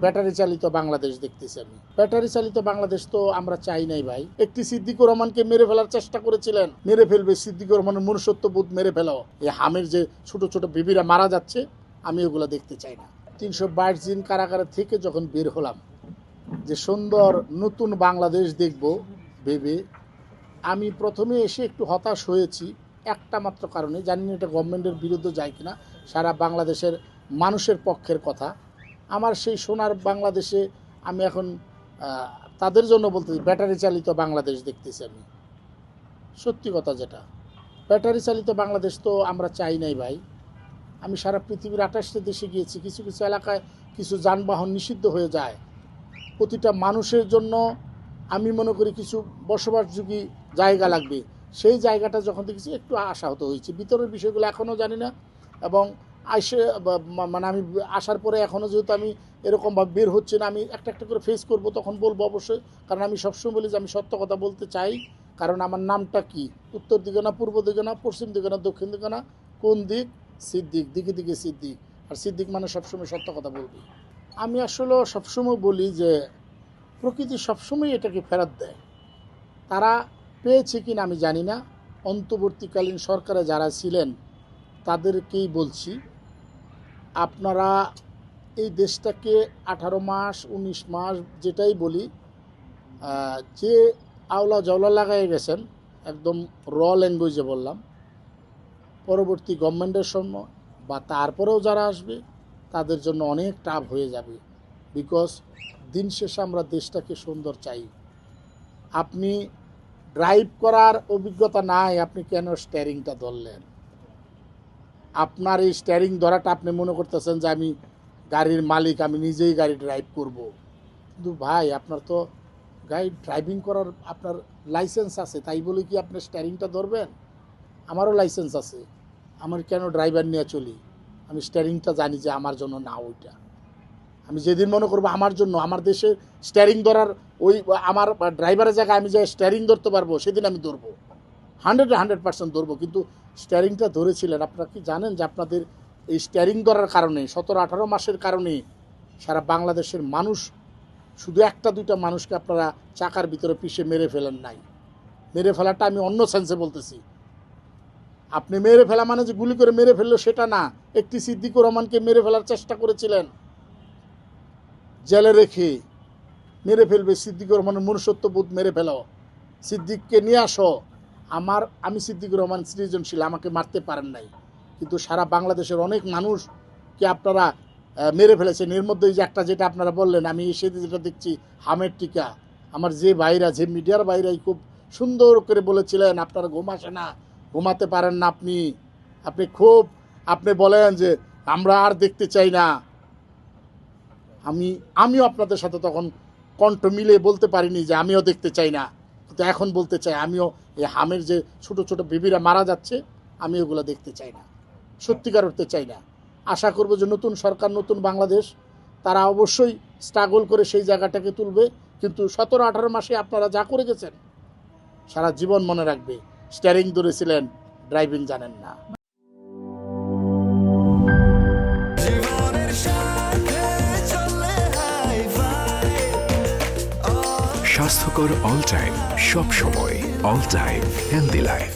Battery চালিত বাংলাদেশ দেখতেছি আমি। ব্যাটারি চালিত বাংলাদেশ তো আমরা চাই নাই ভাই। একটি সিদ্দিকুর রহমানকে মেরে ফেলার চেষ্টা করেছিলেন, মেরে ফেলবে, সিদ্দিকুর রহমানের মনুষ্যত্ববোধ মেরে ফেলাও। এই হামের যে ছোট ছোট বেবিরা মারা যাচ্ছে, আমি ওগুলো দেখতে চাই না। 322 দিন কারাগারে থেকে যখন বের হলাম, যে সুন্দর নতুন বাংলাদেশ দেখব ভেবে আমি প্রথমে এসে একটু হতাশ হয়েছি একটা মাত্র কারণে, জানি না এটা গভর্নমেন্টের বিরুদ্ধে যায় কিনা, সারা বাংলাদেশের মানুষের পক্ষের কথা। আমার সেই সোনার বাংলাদেশে আমি এখন তাদের জন্য বলতেছি, ব্যাটারি চালিত বাংলাদেশ দেখতেছি আমি। সত্যি কথা যেটা, ব্যাটারি চালিত বাংলাদেশ তো আমরা চাই নাই ভাই। আমি সারা পৃথিবীর 28টা দেশে গিয়েছি, কিছু কিছু এলাকায় কিছু যানবাহন নিষিদ্ধ হয়ে যায়। প্রতিটা মানুষের জন্য আমি মনে করি কিছু বসবাসযোগ্য জায়গা লাগবে। সেই জায়গাটা যখন দেখেছি একটু আশাহত হয়েছি। ভিতরের বিষয়গুলো এখনও জানি না, এবং মানে আমি আসার পরে এখনও যেহেতু আমি এরকমভাবে বের হচ্ছে না, আমি একটা একটা করে ফেস করব, তখন বলবো অবশ্যই। কারণ আমি সবসময় বলি যে আমি সত্য কথা বলতে চাই। কারণ আমার নামটা কি, উত্তর দিকে না পূর্ব দিকে না পশ্চিম দিকে না দক্ষিণ দিকে না, কোন দিক? সিদ্দিক, দিকে দিকে সিদ্দিক। আর সিদ্দিক মানে সবসময় সত্য কথা বলবি। আমি আসলে সবসময় বলি যে প্রকৃতি সবসময় এটাকে ফেরত দেয়। তারা পেয়েছে কিনা আমি জানি না। অন্তর্বর্তীকালীন সরকারে যারা ছিলেন তাদেরকেই বলছি, আপনারা এই দেশটাকে 18 মাস 19 মাস যেটাই বলি, যে আওলা জওলা লাগাই গেছেন, একদম র ল্যাঙ্গুয়েজে বললাম, পরবর্তী গভর্নমেন্টের সময় বা তারপরেও যারা আসবে তাদের জন্য অনেক টাফ হয়ে যাবে। বিকজ দিন শেষে আমরা দেশটাকে সুন্দর চাই। আপনি ড্রাইভ করার অভিজ্ঞতা নাই, আপনি কেন স্টিয়ারিংটা ধরলেন? আপনার এই স্টিয়ারিং ধরাটা আপনি মনে করতেছেন যে আমি গাড়ির মালিক, আমি নিজেই গাড়ি ড্রাইভ করব। কিন্তু ভাই, আপনার তো গাড়ি ড্রাইভিং করার আপনার লাইসেন্স আছে, তাই বলে কি আপনি স্টিয়ারিংটা ধরবেন? আমারও লাইসেন্স আছে, আমার কেন ড্রাইভার নিয়ে চলি? আমি স্টিয়ারিংটা জানি যে আমার জন্য না, ওইটা আমি যেদিন মনে করবো আমার জন্য, আমার দেশে স্টিয়ারিং ধরার ওই আমার ড্রাইভারের জায়গায় আমি যে স্টিয়ারিং ধরতে পারবো, সেদিন আমি ধরবো, 100% ধরবো। কিন্তু স্টিয়ারিংটা ধরেছিলেন, আপনারা কি জানেন যে আপনাদের এই স্টিয়ারিং ধরার কারণে 17-18 মাসের কারণে সারা বাংলাদেশের মানুষ, শুধু একটা দুইটা মানুষকে আপনারা চাকার ভিতরে পিষে মেরে ফেলেন নাই। মেরে ফেলাটা আমি অন্য সেন্সে বলতেছি। আপনি মেরে ফেলা মানে যে গুলি করে মেরে ফেললো সেটা না। একটি সিদ্দিকুর রহমানকে মেরে ফেলার চেষ্টা করেছিলেন, জেলে রেখে মেরে ফেলবে, সিদ্দিকুর রহমানের মনুষ্যত্ববোধ মেরে ফেলাও, সিদ্দিককে নিয়ে আসো। আমি সিদ্দিকুর রহমান সৃজনশীল, আমাকে মারতে পারেন নাই, কিন্তু সারা বাংলাদেশের অনেক মানুষকে আপনারা মেরে ফেলেছেন। এর মধ্যে যে একটা যেটা আপনারা বললেন, আমি সেদিন যেটা দেখছি হামের টিকা, আমার যে ভাইরা, যে মিডিয়ার ভাইরাই খুব সুন্দর করে বলেছিলেন আপনারা ঘুম আসে না, ঘুমাতে পারেন না, আপনি বলেন যে আমরা আর দেখতে চাই না। আমিও আপনাদের সাথে তখন কণ্ঠ মিলে বলতে পারিনি যে আমিও দেখতে চাই না, কিন্তু এখন বলতে চাই, আমিও এই হামের যে ছোট ছোট বেবিরা মারা যাচ্ছে, আমি ওগুলো দেখতে চাই না, সত্যিকার অর্থে চাই না। আশা করব যে নতুন সরকার, নতুন বাংলাদেশ, তারা অবশ্যই স্ট্রাগল করে সেই জায়গাটাকে তুলবে। কিন্তু 17-18 মাসে আপনারা যা করে গেছেন, সারা জীবন মনে রাখবে। স্টিয়ারিং ধরেছিলেন, ড্রাইভিং জানেন না। স্বাস্থ্যকর অল টাইম, সব সময় অল টাইম হেলদি লাইফ।